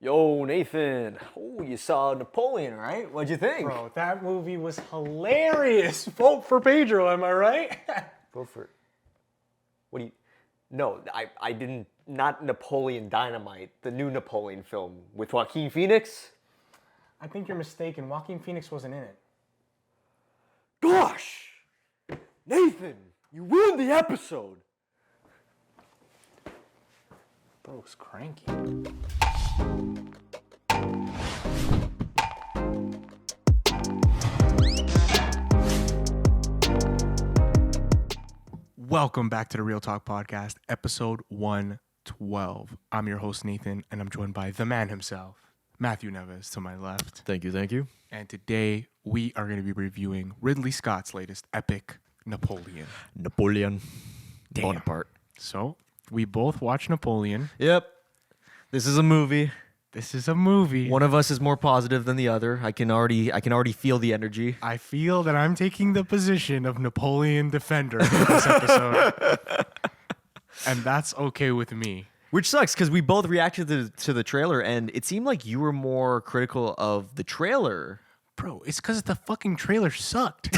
Yo, Nathan. Oh, you saw Napoleon, right? What'd you think? Bro, that movie was hilarious. Vote for Pedro, am I right? Go for it. What do you... No, I didn't... Not Napoleon Dynamite, the new Napoleon film with Joaquin Phoenix. I think you're mistaken. Joaquin Phoenix wasn't in it. Gosh! Nathan, you ruined the episode. Bro's cranky. Welcome back to the Real Talk Podcast, episode 112. I'm your host, Nathan, and I'm joined by the man himself, Matthew Neves, to my left. Thank you. And today, we are going to be reviewing Ridley Scott's latest epic, Napoleon. Napoleon Damn. Bonaparte. So, we both watched Napoleon. Yep. This is a movie. This is a movie. One of us is more positive than the other. I can already feel the energy. I feel that I'm taking the position of Napoleon defender for this episode. And that's okay with me. Which sucks because we both reacted to the trailer and it seemed like you were more critical of the trailer. Bro, it's because the fucking trailer sucked.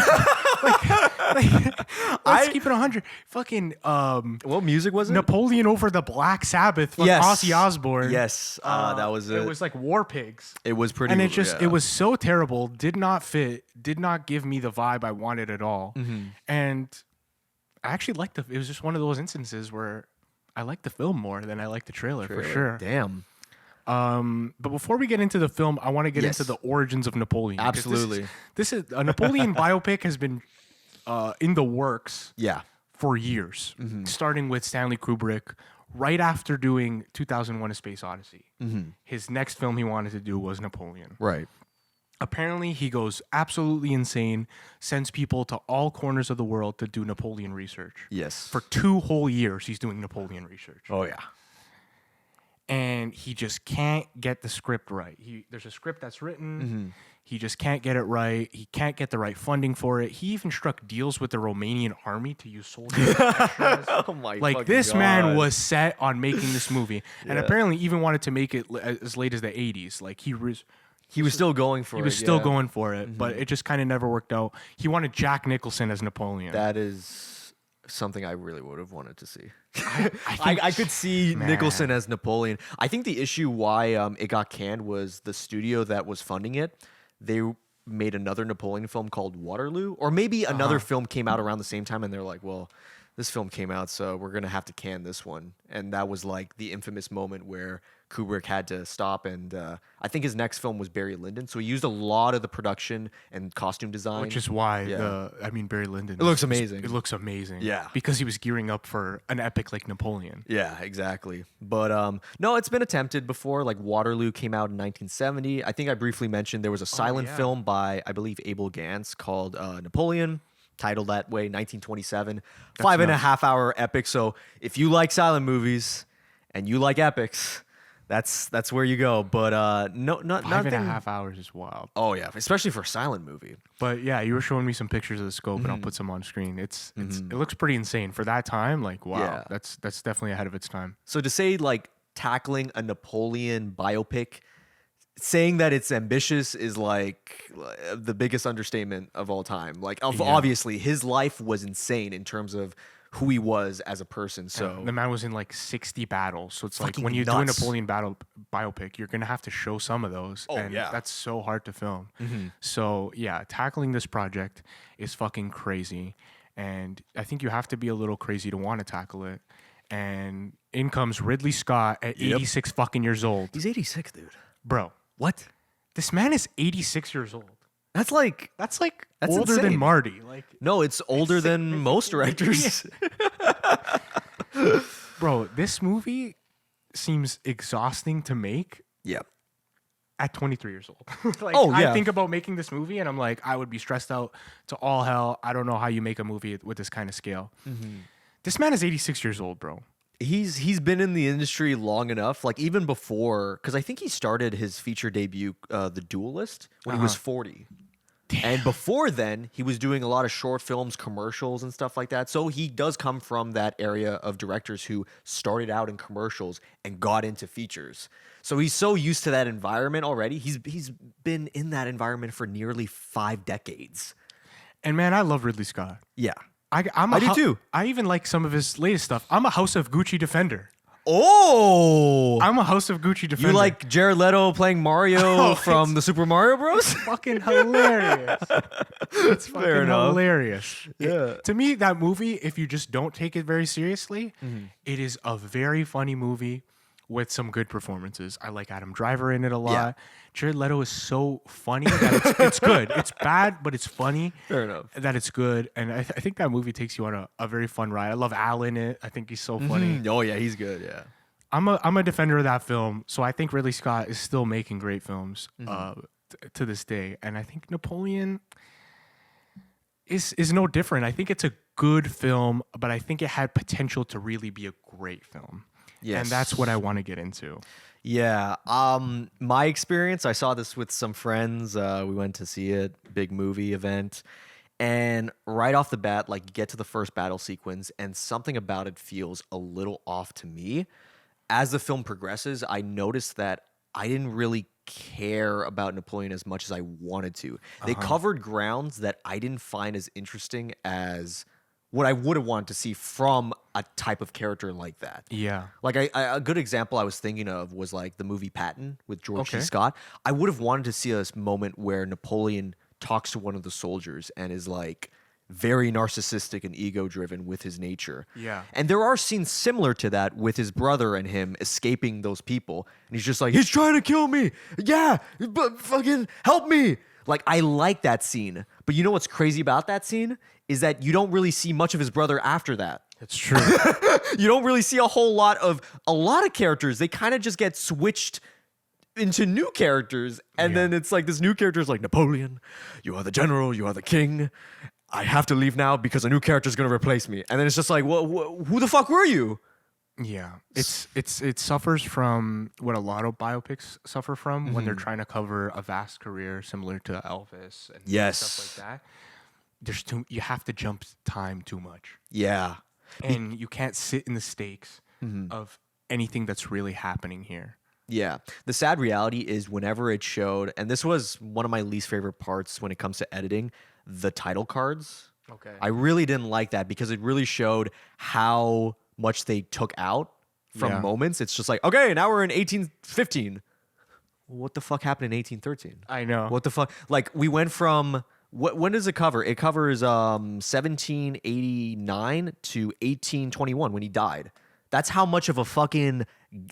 Let's keep it 100. Fucking What music was it? Napoleon over the Black Sabbath. Yes. Ozzy Osbourne. Yes. That was it. It was like War Pigs. It was pretty. And it was so terrible. Did not fit. Did not give me the vibe I wanted at all. Mm-hmm. And I actually liked it was just one of those instances where I liked the film more than I liked the trailer. For sure. Damn. But before we get into the film, I want to get into the origins of Napoleon. Absolutely. This is a Napoleon biopic has been in the works for years, starting with Stanley Kubrick right after doing 2001: A Space Odyssey. Mm-hmm. His next film he wanted to do was Napoleon. Right. Apparently, he goes absolutely insane, sends people to all corners of the world to do Napoleon research. Yes. For 2 whole years, he's doing Napoleon research. Oh, yeah. And he just can't get the script right. There's a script that's written. Mm-hmm. He just can't get it right. He can't get the right funding for it. He even struck deals with the Romanian army to use soldiers. Oh my! Like this God. man was set on making this movie, and apparently even wanted to make it as late as the 80s. Like he was still going for it. He was still going for it, but it just kind of never worked out. He wanted Jack Nicholson as Napoleon. That is something I really would have wanted to see. I could see Nicholson as Napoleon. I think the issue why it got canned was the studio that was funding it. They made another Napoleon film called Waterloo, or maybe another film came out around the same time, and they're like, well, this film came out, so we're going to have to can this one. And that was like the infamous moment where Kubrick had to stop, and I think his next film was Barry Lyndon, so he used a lot of the production and costume design. Which is why Barry Lyndon. It looks amazing. It looks amazing. Yeah. Because he was gearing up for an epic like Napoleon. Yeah, exactly. But no, it's been attempted before. Like Waterloo came out in 1970. I think I briefly mentioned there was a silent film by, I believe, Abel Gance called Napoleon. Titled that way, 1927. That's 5.5 hour epic. So if you like silent movies and you like epics, that's where you go. But nothing. 5.5 hours is wild. Oh yeah, especially for a silent movie. But yeah, you were showing me some pictures of the scope, and I'll put some on screen. It looks pretty insane for that time. Like wow, that's definitely ahead of its time. So to say like tackling a Napoleon biopic, saying that it's ambitious is like the biggest understatement of all time. Like obviously his life was insane in terms of who he was as a person. So the man was in like 60 battles. So it's like when you do a Napoleon biopic, you're going to have to show some of those. Oh, and yeah. That's so hard to film. Mm-hmm. So yeah, tackling this project is fucking crazy. And I think you have to be a little crazy to want to tackle it. And in comes Ridley Scott at 86 fucking years old. He's 86, dude. Bro. What? This man is 86 years old. That's older insane. than Marty. Like no, it's older than most directors. Bro, this movie seems exhausting to make. Yep. At 23 years old. I think about making this movie and I'm like, I would be stressed out to all hell. I don't know how you make a movie with this kind of scale. Mm-hmm. This man is 86 years old, bro. He's been in the industry long enough, like even before, because I think he started his feature debut, The Duelist, when he was 40. And before then, he was doing a lot of short films, commercials, and stuff like that. So he does come from that area of directors who started out in commercials and got into features. So he's so used to that environment already. He's been in that environment for nearly 5 decades. And man, I love Ridley Scott. Yeah. I do too. I even like some of his latest stuff. I'm a House of Gucci defender. Oh, I'm a House of Gucci defender. You like Jared Leto playing Mario from the Super Mario Bros? Fucking hilarious. It's fucking Fair enough. hilarious. Yeah. To me, that movie, if you just don't take it very seriously, it is a very funny movie with some good performances. I like Adam Driver in it a lot. Yeah. Jared Leto is so funny that it's good. It's bad, but it's funny. Fair enough. That it's good. And I think that movie takes you on a very fun ride. I love Al in it. I think he's so funny. Oh yeah, he's good. Yeah. I'm a defender of that film, so I think Ridley Scott is still making great films to this day, and I think Napoleon is no different. I think it's a good film, but I think it had potential to really be a great film. Yes. And that's what I want to get into. Yeah. My experience, I saw this with some friends. We went to see it, big movie event. And right off the bat, like you get to the first battle sequence and something about it feels a little off to me. As the film progresses, I noticed that I didn't really care about Napoleon as much as I wanted to. They covered grounds that I didn't find as interesting as what I would have wanted to see from a type of character like that. Yeah. Like a good example I was thinking of was like the movie Patton with George C. Scott. I would have wanted to see a moment where Napoleon talks to one of the soldiers and is like very narcissistic and ego-driven with his nature. Yeah. And there are scenes similar to that with his brother and him escaping those people. And he's just like, he's trying to kill me. Yeah, but fucking help me. Like, I like that scene. But you know what's crazy about that scene? Is that you don't really see much of his brother after that. It's true. You don't really see a lot of characters. They kind of just get switched into new characters. And then it's like this new character is like, Napoleon, you are the general, you are the king. I have to leave now because a new character is going to replace me. And then it's just like, well, who the fuck were you? Yeah, it suffers from what a lot of biopics suffer from when they're trying to cover a vast career similar to Elvis and stuff like that. You have to jump time too much. Yeah, and you can't sit in the stakes of anything that's really happening here. Yeah, the sad reality is whenever it showed, and this was one of my least favorite parts when it comes to editing, the title cards. Okay, I really didn't like that because it really showed how much they took out from moments. It's just like, okay, now we're in 1815. What the fuck happened in 1813? I know. What the fuck? Like, we went from when does it cover? It covers 1789 to 1821 when he died. That's how much of a fucking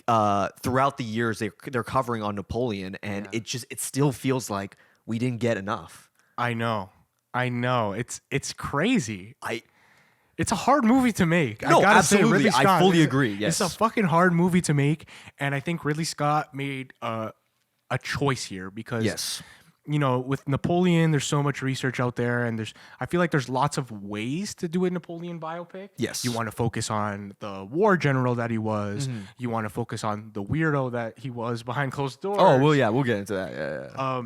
throughout the years they're covering on Napoleon, and it still feels like we didn't get enough. I know. It's crazy. It's a hard movie to make. No, I gotta absolutely. say, Ridley Scott, I fully agree. Yes, it's a fucking hard movie to make, and I think Ridley Scott made a choice here because, you know, with Napoleon, there's so much research out there, and I feel like there's lots of ways to do a Napoleon biopic. Yes, you want to focus on the war general that he was. You want to focus on the weirdo that he was behind closed doors. Oh well, yeah, we'll get into that. Yeah.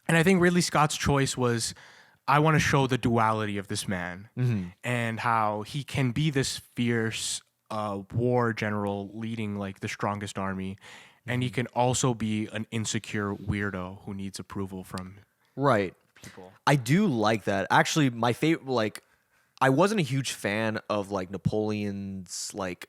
And I think Ridley Scott's choice was, I want to show the duality of this man and how he can be this fierce war general leading like the strongest army, and he can also be an insecure weirdo who needs approval from people. I do like that. Actually, my favorite, like, I wasn't a huge fan of like Napoleon's like.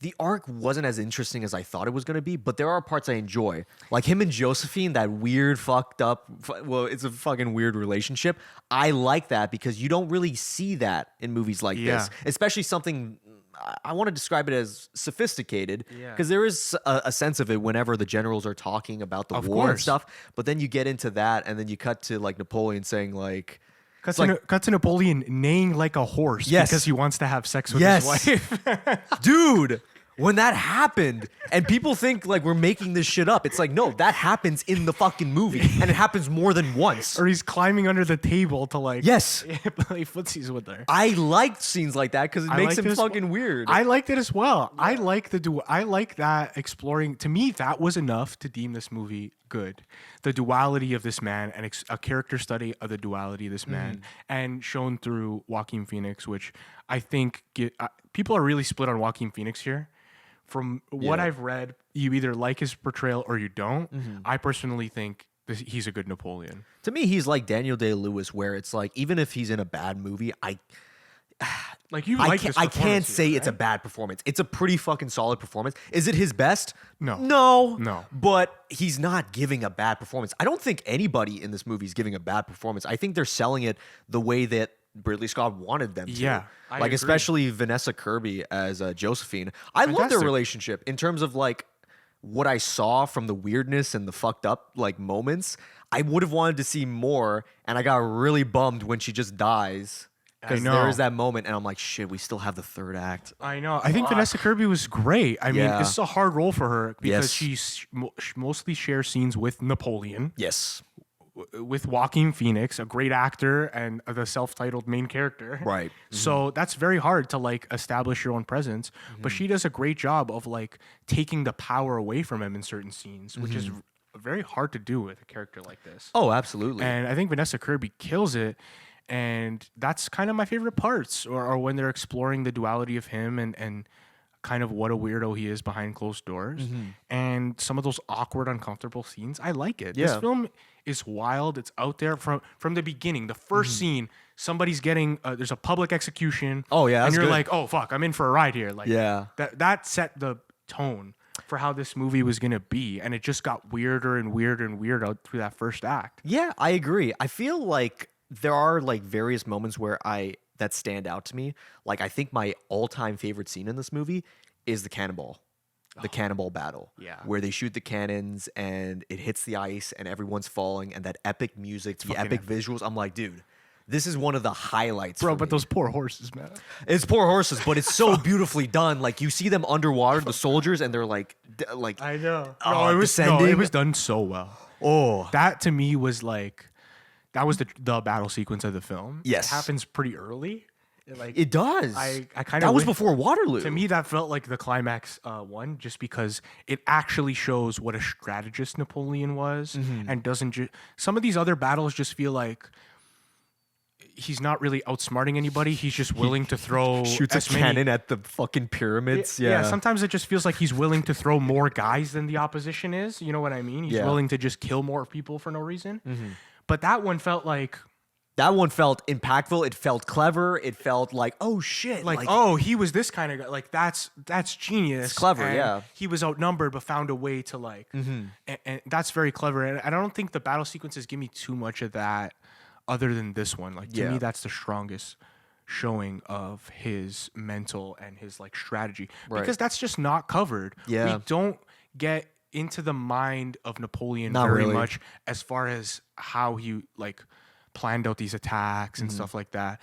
The arc wasn't as interesting as I thought it was going to be, but there are parts I enjoy. Like him and Josephine, that weird, fucked up, well, it's a fucking weird relationship. I like that because you don't really see that in movies like this. Especially something, I want to describe it as sophisticated, because there is a sense of it whenever the generals are talking about the war and stuff. But then you get into that, and then you cut to like Napoleon saying like, Cut to Napoleon neighing like a horse because he wants to have sex with his wife. Dude, when that happened, and people think like we're making this shit up. It's like, no, that happens in the fucking movie, and it happens more than once. Or he's climbing under the table to like Yes. play footsies with her. I liked scenes like that because it makes liked him it as fucking weird. I liked it as well. I like I like that exploring. To me, that was enough to deem this movie good. The duality of this man and a character study of the duality of this man, and shown through Joaquin Phoenix, which I think people are really split on Joaquin Phoenix here. From what I've read, you either like his portrayal or you don't. I personally think he's a good Napoleon. To me, he's like Daniel Day-Lewis, where it's like, even if he's in a bad movie, I can't say it's a bad performance. It's a pretty fucking solid performance. Is it his best? No. No. But he's not giving a bad performance. I don't think anybody in this movie is giving a bad performance. I think they're selling it the way that Ridley Scott wanted them to. Yeah, I agree. Especially Vanessa Kirby as Josephine. I love their relationship in terms of like what I saw from the weirdness and the fucked up like moments. I would have wanted to see more, and I got really bummed when she just dies. Because there is that moment, and I'm like, shit, we still have the third act. I know. I think Vanessa Kirby was great. I mean, this is a hard role for her because she mostly shares scenes with Napoleon. Yes. With Joaquin Phoenix, a great actor and the self-titled main character. Right. So that's very hard to like establish your own presence. But she does a great job of like taking the power away from him in certain scenes, which is very hard to do with a character like this. Oh, absolutely. And I think Vanessa Kirby kills it. And that's kind of my favorite parts, or when they're exploring the duality of him and kind of what a weirdo he is behind closed doors. And some of those awkward, uncomfortable scenes. I like it. This film is wild. It's out there from the beginning. The first scene, somebody's getting, there's a public execution. Oh, yeah. And you're good. like, oh, fuck, I'm in for a ride here. Like, that set the tone for how this movie was going to be. And it just got weirder and weirder and weirder through that first act. Yeah, I agree. I feel like there are like various moments where that stand out to me. Like, I think my all-time favorite scene in this movie is the cannonball battle. Yeah. Where they shoot the cannons and it hits the ice and everyone's falling, and that epic music, the epic visuals. I'm like, dude, this is one of the highlights. Bro, for but me. those poor horses, man. It's poor horses, but it's so beautifully done. Like, you see them underwater, the soldiers, and they're like I know. it was done so well. Oh, That to me was like, that was the battle sequence of the film. Yes. It happens pretty early. it does. I kind of that was before Waterloo. To me, that felt like the climax one, just because it actually shows what a strategist Napoleon was, and doesn't just. Some of these other battles just feel like he's not really outsmarting anybody. He's just willing to throw shoots a cannon at the fucking pyramids. Yeah. Sometimes it just feels like he's willing to throw more guys than the opposition is. You know what I mean? He's willing to just kill more people for no reason. But that one felt like. That one felt impactful. It felt clever. It felt like, oh shit. Like, oh, he was this kind of guy. Like, that's genius. It's clever, and yeah. He was outnumbered, but found a way to like, and that's very clever. And I don't think the battle sequences give me too much of that, other than this one. Like, to me, that's the strongest showing of his mental and his like strategy, because that's just not covered. Yeah. We don't get into the mind of Napoleon Not very really. much as far as how he like planned out these attacks and stuff like that.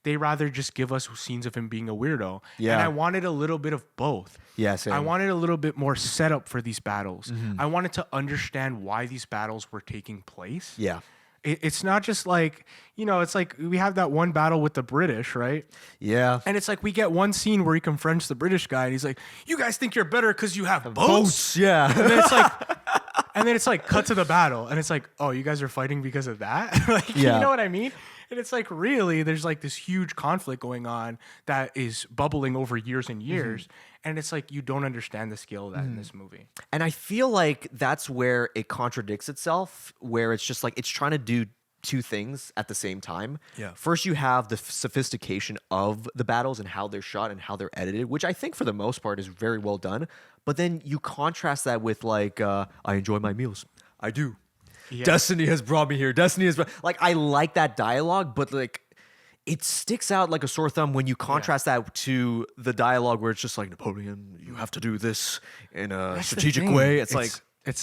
They rather just give us scenes of him being a weirdo. Yeah. And I wanted a little bit of both. Yeah, same. I wanted a little bit more setup for these battles. I wanted to understand why these battles were taking place. Yeah. It's not just like, it's like we have that one battle with the British, right? Yeah. And it's like we get one scene where he confronts the British guy and he's like, you guys think you're better because you have boats? Yeah. And then it's like cut to the battle and it's like, oh, you guys are fighting because of that? Like, Yeah. You know what I mean? And it's like, really, there's like this huge conflict going on that is bubbling over years and years. And it's like, you don't understand the scale of that in this movie. And I feel like that's where it contradicts itself, where it's just like it's trying to do two things at the same time. Yeah. First, you have the sophistication of the battles and how they're shot and how they're edited, which I think for the most part is very well done. But then you contrast that with like, I enjoy my meals. I do. Yeah. Destiny has brought me here. Like, I like that dialogue, but like, it sticks out like a sore thumb when you contrast that to the dialogue where it's just like, Napoleon, you have to do this in a strategic way. It's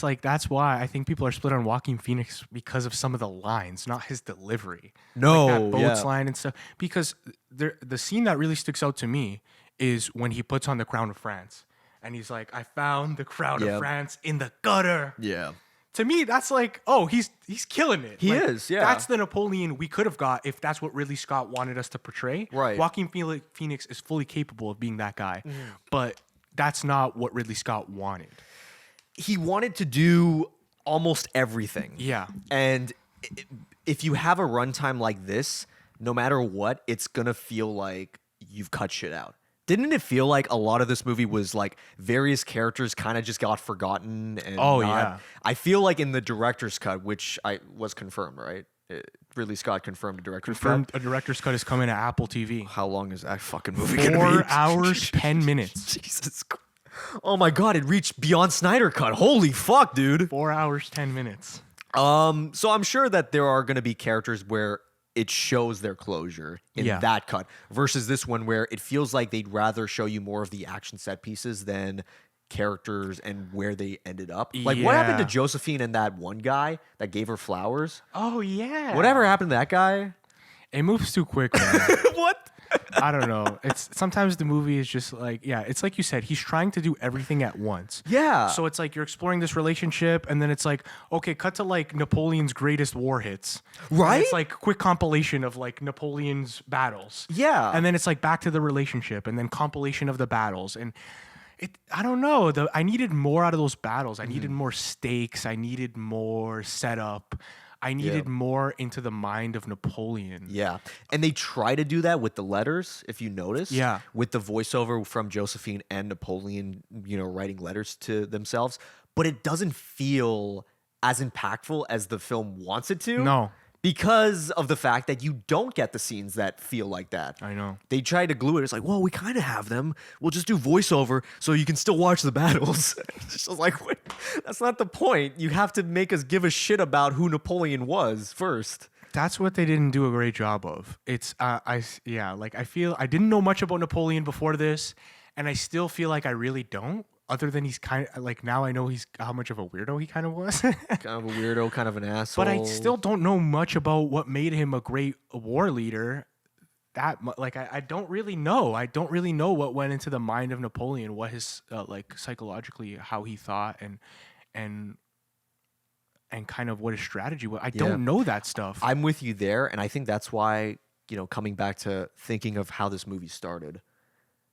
like that's why I think people are split on Joaquin Phoenix because of some of the lines, not his delivery. No, like that boats line and stuff. Because the scene that really sticks out to me is when he puts on the crown of France and he's like, I found the crowd of France in the gutter. Yeah. To me, that's like, oh, he's killing it. He Like, is, yeah. That's the Napoleon we could have got if that's what Ridley Scott wanted us to portray. Right. Joaquin Phoenix is fully capable of being that guy, but that's not what Ridley Scott wanted. He wanted to do almost everything. Yeah. And if you have a runtime like this, no matter what, it's gonna feel like you've cut shit out. Didn't it feel like a lot of this movie was like various characters kind of just got forgotten? And Yeah. I feel like in the director's cut, which I was confirmed, right? Ridley Scott confirmed a director's cut. A director's cut is coming to Apple TV. How long is that fucking movie gonna be? 4 hours, 10 minutes. Jesus Christ. Oh my God, it reached beyond Snyder cut. Holy fuck, dude. 4 hours, 10 minutes. So I'm sure that there are going to be characters where it shows their closure in that cut versus this one where it feels like they'd rather show you more of the action set pieces than characters and where they ended up. Like what happened to Josephine and that one guy that gave her flowers? Oh, yeah. Whatever happened to that guy? It moves too quick, man. What? I don't know. It's sometimes the movie is just like, it's like you said, he's trying to do everything at once. Yeah. So it's like you're exploring this relationship, and then it's like, okay, cut to like Napoleon's greatest war hits. Right? And it's like quick compilation of like Napoleon's battles. Yeah. And then it's like back to the relationship, and then compilation of the battles. And I don't know. I needed more out of those battles. I needed more stakes. I needed more setup. I needed more into the mind of Napoleon. Yeah. And they try to do that with the letters, if you notice. Yeah. With the voiceover from Josephine and Napoleon, writing letters to themselves. But it doesn't feel as impactful as the film wants it to. No. Because of the fact that you don't get the scenes that feel like that. I know. They try to glue it. It's like, well, we kind of have them. We'll just do voiceover so you can still watch the battles. It's just like, wait, that's not the point. You have to make us give a shit about who Napoleon was first. That's what they didn't do a great job of. It's I feel I didn't know much about Napoleon before this, and I still feel like I really don't. Other than he's kind of like, now I know how much of a weirdo he kind of was. Kind of a weirdo, kind of an asshole. But I still don't know much about what made him a great war leader. I don't really know. I don't really know what went into the mind of Napoleon, what his psychologically, how he thought, and kind of what his strategy was. I don't know that stuff. I'm with you there, and I think that's why, coming back to thinking of how this movie started.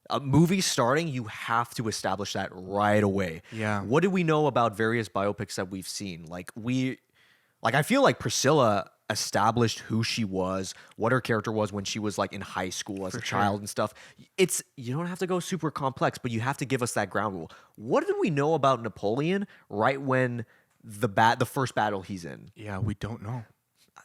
A movie starting, you have to establish that right away. Yeah. What do we know about various biopics that we've seen? I feel like Priscilla established who she was, what her character was when she was like in high school as a child and stuff. You don't have to go super complex, but you have to give us that ground rule. What do we know about Napoleon right when the first battle he's in? Yeah, we don't know.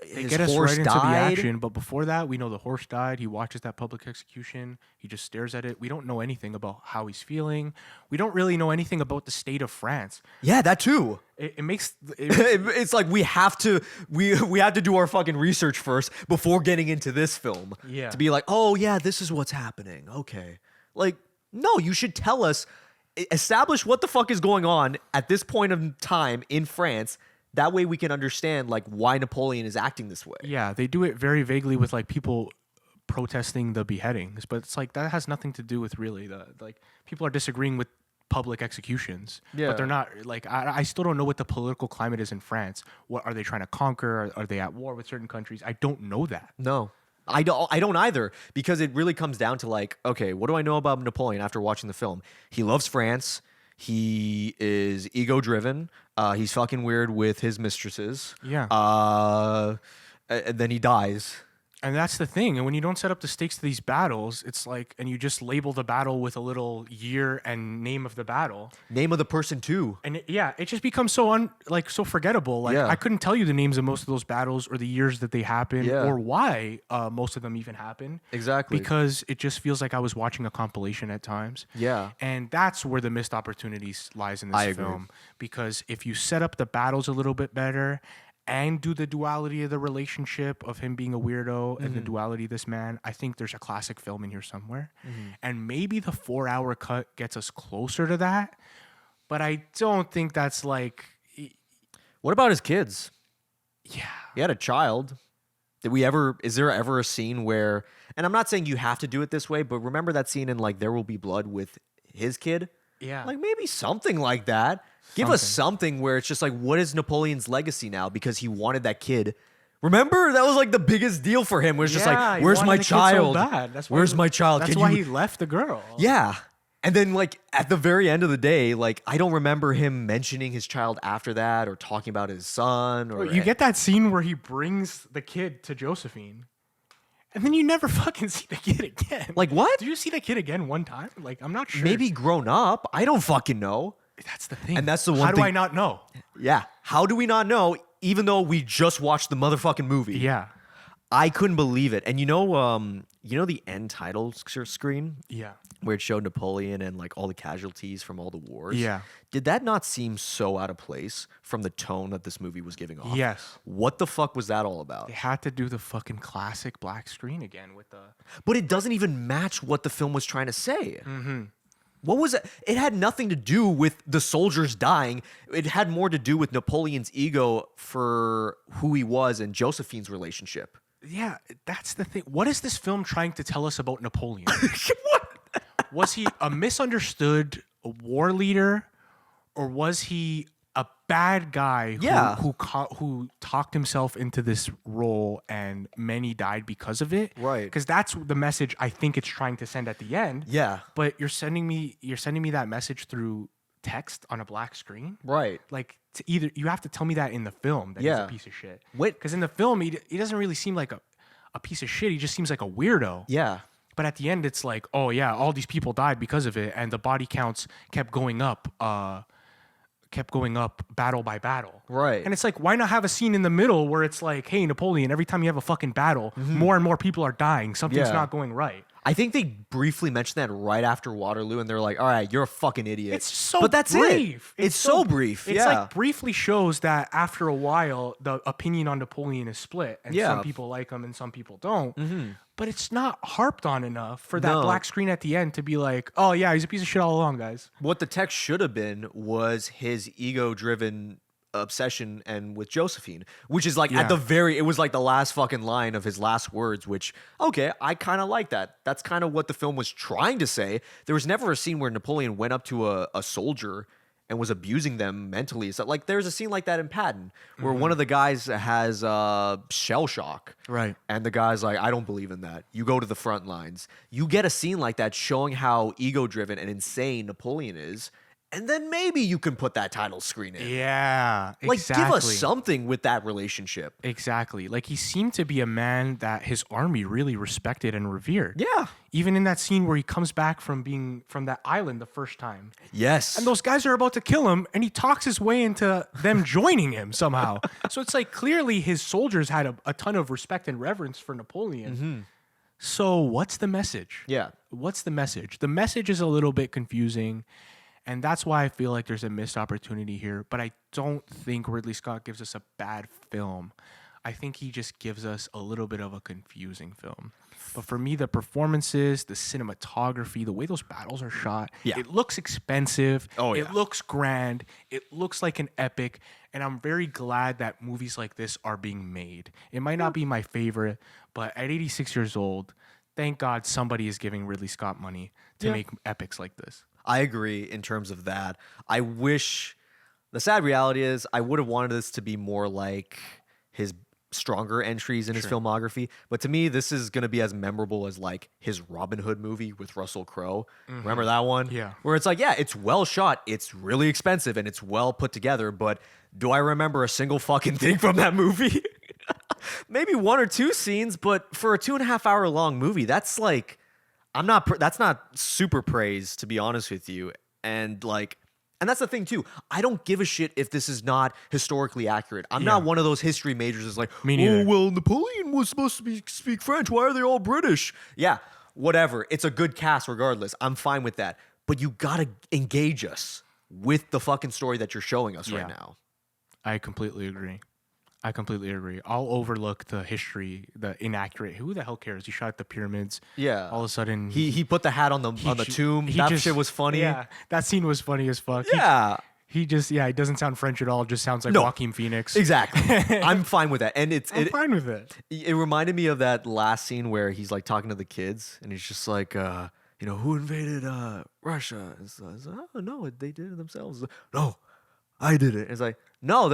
They His get us horse right into died. the action, but before that, we know the horse died. He watches that public execution. He just stares at it. We don't know anything about how he's feeling. We don't really know anything about the state of France. Yeah, that too. It's like we have to do our fucking research first before getting into this film. Yeah. To be like, oh yeah, this is what's happening. Okay. Like, no, you should tell us, establish what the fuck is going on at this point of time in France. That way we can understand like why Napoleon is acting this way. Yeah, they do it very vaguely with like people protesting the beheadings, but it's like that has nothing to do with really people are disagreeing with public executions. Yeah. But they're not like I still don't know what the political climate is in France. What are they trying to conquer? Are they at war with certain countries? I don't know that. No. I don't either, because it really comes down to like, okay, what do I know about Napoleon after watching the film? He loves France. He is ego-driven. He's fucking weird with his mistresses. Yeah. And then he dies. And that's the thing. And when you don't set up the stakes to these battles, it's like, and you just label the battle with a little year and name of the battle. Name of the person too. And it just becomes so so forgettable. Like I couldn't tell you the names of most of those battles or the years that they happened or why most of them even happened. Exactly. Because it just feels like I was watching a compilation at times. Yeah. And that's where the missed opportunities lies in this film. Because if you set up the battles a little bit better and do the duality of the relationship of him being a weirdo and the duality of this man, I think there's a classic film in here somewhere. And maybe the 4-hour cut gets us closer to that, but I don't think that's like... What about his kids? Yeah. He had a child. Is there ever a scene where, and I'm not saying you have to do it this way, but remember that scene in like There Will Be Blood with his kid? Yeah. Like maybe something like that. Give us something where it's just like, what is Napoleon's legacy now? Because he wanted that kid. Remember, that was like the biggest deal for him. Was just like, where's my child? Where's my child? That's why he left the girl. Yeah. And then like at the very end of the day, like I don't remember him mentioning his child after that or talking about his son. Or you get that scene where he brings the kid to Josephine. And then you never fucking see the kid again. Like what? Do you see the kid again one time? Like I'm not sure. Maybe grown up. I don't fucking know. That's the thing. And that's the one How thing. do I not know? Yeah. How do we not know? Even though we just watched the motherfucking movie. Yeah. I couldn't believe it. And you know the end title screen? Yeah. Where it showed Napoleon and like all the casualties from all the wars. Yeah. Did that not seem so out of place from the tone that this movie was giving off? Yes. What the fuck was that all about? They had to do the fucking classic black screen again with the. But it doesn't even match what the film was trying to say. Mm-hmm. What was it? It had nothing to do with the soldiers dying. It had more to do with Napoleon's ego for who he was and Josephine's relationship. Yeah, that's the thing. What is this film trying to tell us about Napoleon? What? Was he a misunderstood war leader, or was he a bad guy who talked himself into this role and many died because of it? Right. Because that's the message I think it's trying to send at the end. Yeah. But you're sending me that message through text on a black screen. Right. Like either you have to tell me that in the film that he's a piece of shit. Wait. Because in the film he doesn't really seem like a piece of shit. He just seems like a weirdo. Yeah. But at the end, it's like, oh yeah, all these people died because of it, and the body counts kept going up battle by battle. Right. And it's like, why not have a scene in the middle where it's like, hey, Napoleon, every time you have a fucking battle, more and more people are dying. Something's not going right. I think they briefly mentioned that right after Waterloo, and they're like, all right, you're a fucking idiot. It's so but that's brief. It's so brief. It's like briefly shows that after a while, the opinion on Napoleon is split, and some people like him and some people don't. But it's not harped on enough for that black screen at the end to be like, oh yeah, he's a piece of shit all along, guys. What the text should have been was his ego-driven obsession and with Josephine, which is like at the very, it was like the last fucking line of his last words, which, okay, I kind of like that. That's kind of what the film was trying to say. There was never a scene where Napoleon went up to a soldier and was abusing them mentally. So like there's a scene like that in Patton where one of the guys has shell shock. Right. And the guy's like, I don't believe in that. You go to the front lines. You get a scene like that showing how ego-driven and insane Napoleon is. And then maybe you can put that title screen in. Yeah, like, exactly. give us something with that relationship. Exactly. Like, he seemed to be a man that his army really respected and revered. Yeah. Even in that scene where he comes back from that island the first time. Yes. And those guys are about to kill him, and he talks his way into them joining him somehow. So it's like, clearly his soldiers had a ton of respect and reverence for Napoleon. So what's the message? Yeah. What's the message? The message is a little bit confusing. And that's why I feel like there's a missed opportunity here. But I don't think Ridley Scott gives us a bad film. I think he just gives us a little bit of a confusing film. But for me, the performances, the cinematography, the way those battles are shot, it looks expensive. Oh, yeah. It looks grand. It looks like an epic. And I'm very glad that movies like this are being made. It might not be my favorite, but at 86 years old, thank God somebody is giving Ridley Scott money to make epics like this. I agree in terms of that. I wish, the sad reality is I would have wanted this to be more like his stronger entries in his filmography. But to me, this is going to be as memorable as like his Robin Hood movie with Russell Crowe. Remember that one? Yeah. Where it's like, yeah, it's well shot. It's really expensive and it's well put together. But do I remember a single fucking thing from that movie? Maybe one or two scenes, but for a 2.5 hour long movie, that's like, that's not super praise, to be honest with you. And like, and that's the thing too. I don't give a shit if this is not historically accurate. I'm not one of those history majors that's like, Me neither. oh, well, Napoleon was supposed to speak French. Why are they all British? Yeah, whatever. It's a good cast regardless. I'm fine with that. But you gotta engage us with the fucking story that you're showing us right now. I completely agree. I'll overlook the history, the inaccurate. Who the hell cares? He shot at the pyramids. Yeah. All of a sudden, He put the hat on the tomb. That shit was funny. Yeah, that scene was funny as fuck. Yeah. He doesn't sound French at all. Just sounds like Joaquin Phoenix. Exactly. I'm fine with that. And I'm fine with it. It reminded me of that last scene where he's like talking to the kids and he's just like, who invaded Russia? It's oh no, they did it themselves. No, I did it. It's like, no,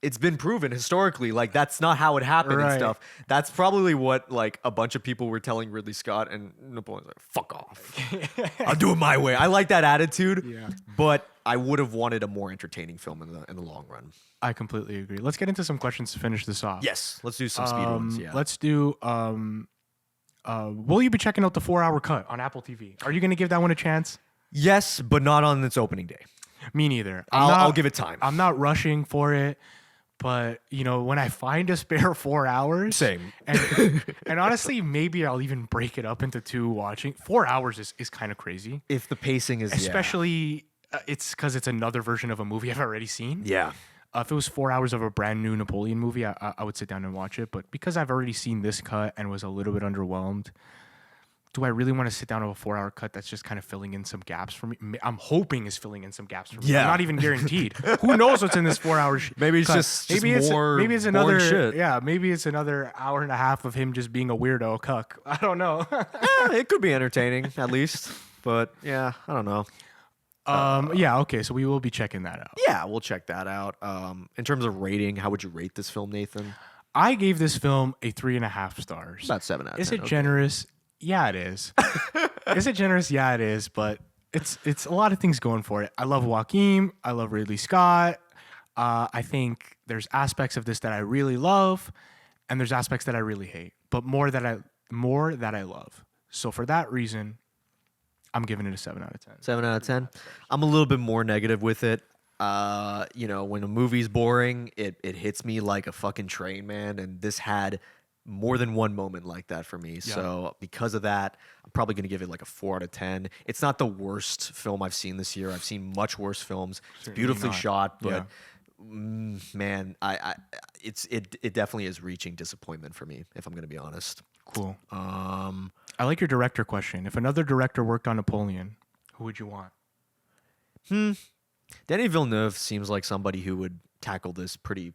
it's been proven historically, like that's not how it happened and Right. stuff. That's probably what like a bunch of people were telling Ridley Scott, and Napoleon's like, fuck off. I'll do it my way. I like that attitude. Yeah. But I would have wanted a more entertaining film in the long run. I completely agree. Let's get into some questions to finish this off. Yes, let's do some speed ones. Yeah. Let's do. Will you be checking out the 4-hour cut on Apple TV? Are you going to give that one a chance? Yes, but not on its opening day. Me neither. I'll give it time. I'm not rushing for it, but when I find a spare 4 hours, Same. And honestly, maybe I'll even break it up into 2 watching. 4 hours is kind of crazy, If the pacing is especially it's because it's another version of a movie I've already seen. yeah. If it was 4 hours of a brand new Napoleon movie, I would sit down and watch it. But because I've already seen this cut and was a little bit underwhelmed, do I really want to sit down with a 4-hour cut that's just kind of filling in some gaps for me? I'm hoping is filling in some gaps for me. Yeah. I'm not even guaranteed. Who knows what's in this 4 hour Maybe it's cut. just more maybe it's boring another shit. Yeah, maybe it's another hour and a half of him just being a weirdo cuck. I don't know. It could be entertaining at least, but yeah, I don't know. Yeah, okay, so we will be checking that out. Yeah, we'll check that out. In terms of rating, how would you rate this film, Nathan? I gave this film a 3.5 stars. About 7 out of 10. Is it okay. generous? Yeah, it is. Is it generous? Yeah, it is. But it's a lot of things going for it. I love Joaquin. I love Ridley Scott. I think there's aspects of this that I really love, and there's aspects that I really hate. But more that I love. So for that reason, I'm giving it a 7 out of 10. 7 out of 10. I'm a little bit more negative with it. When a movie's boring, it hits me like a fucking train, man. And this had more than one moment like that for me. Yeah. So because of that, I'm probably going to give it like a 4 out of 10. It's not the worst film I've seen this year. I've seen much worse films. It's Certainly beautifully not. shot, but Yeah. man, it definitely is reaching disappointment for me, if I'm going to be honest. Cool. I like your director question. If another director worked on Napoleon, who would you want? Denis Villeneuve seems like somebody who would tackle this pretty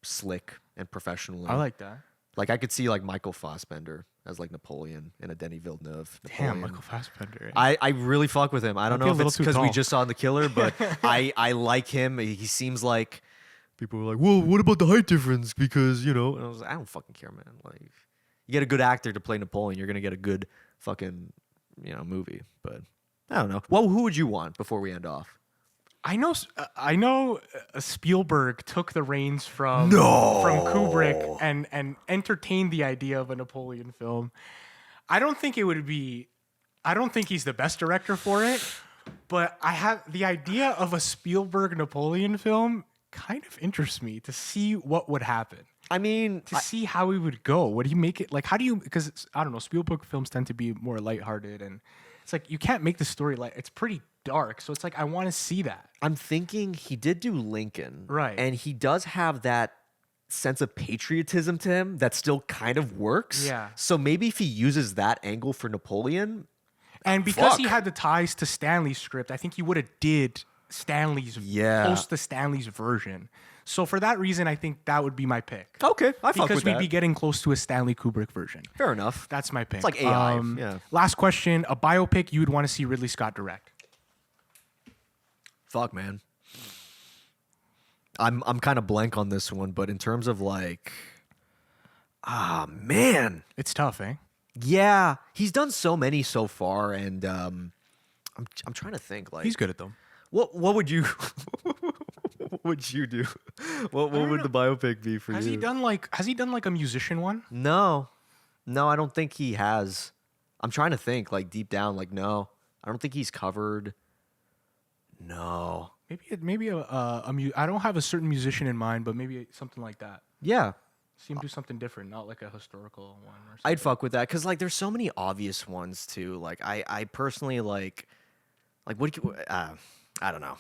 slick and professionally. I like that. Like I could see like Michael Fassbender as like Napoleon in a Denis Villeneuve. Damn, Napoleon. Michael Fassbender. I really fuck with him. I don't Might be know a if little it's too because we tall. just saw The Killer, but I like him. He seems like people were like, well, what about the height difference? Because and I was like, I don't fucking care, man. Like you get a good actor to play Napoleon, you're gonna get a good fucking movie. But I don't know. Well, who would you want before we end off? I know Spielberg took the reins from Kubrick and entertained the idea of a Napoleon film. I don't think he's the best director for it, but I have the idea of a Spielberg Napoleon film kind of interests me to see what would happen. I mean, To see how he would go. Would he make it like because I don't know, Spielberg films tend to be more lighthearted, and it's like you can't make the story it's pretty dark. So it's like I want to see that. I'm thinking he did do Lincoln. Right. And he does have that sense of patriotism to him that still kind of works. Yeah. So maybe if he uses that angle for Napoleon. And because he Fuck. had the ties to Stanley's script, I think he would have did Stanley's close to Stanley's version. So for that reason, I think that would be my pick. Okay, I fuck Because with we'd that. be getting close to a Stanley Kubrick version. Fair enough. That's my pick. It's like AI. Yeah. Last question: a biopic you would want to see Ridley Scott direct? Fuck, man. I'm kind of blank on this one, but in terms of like, man. It's tough, eh? Yeah, he's done so many so far, and I'm trying to think. Like, He's good at them. What would you what would you do? What would the biopic be for Has you? he done like a musician one? No, I don't think he has. I'm trying to think, like deep down, like no, I don't think he's covered. No. Maybe I don't have a certain musician in mind, but maybe something like that. Yeah, See him do something different, not like a historical one or something. I'd fuck with that because like there's so many obvious ones too. Like I personally like what do you, I don't know.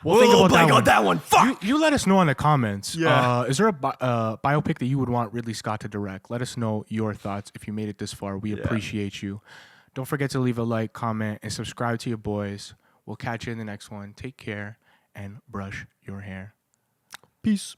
We'll think about blank on that one. Fuck. You let us know in the comments. Yeah. Is there a biopic that you would want Ridley Scott to direct? Let us know your thoughts if you made it this far. We appreciate you. Don't forget to leave a like, comment, and subscribe to your boys. We'll catch you in the next one. Take care and brush your hair. Peace.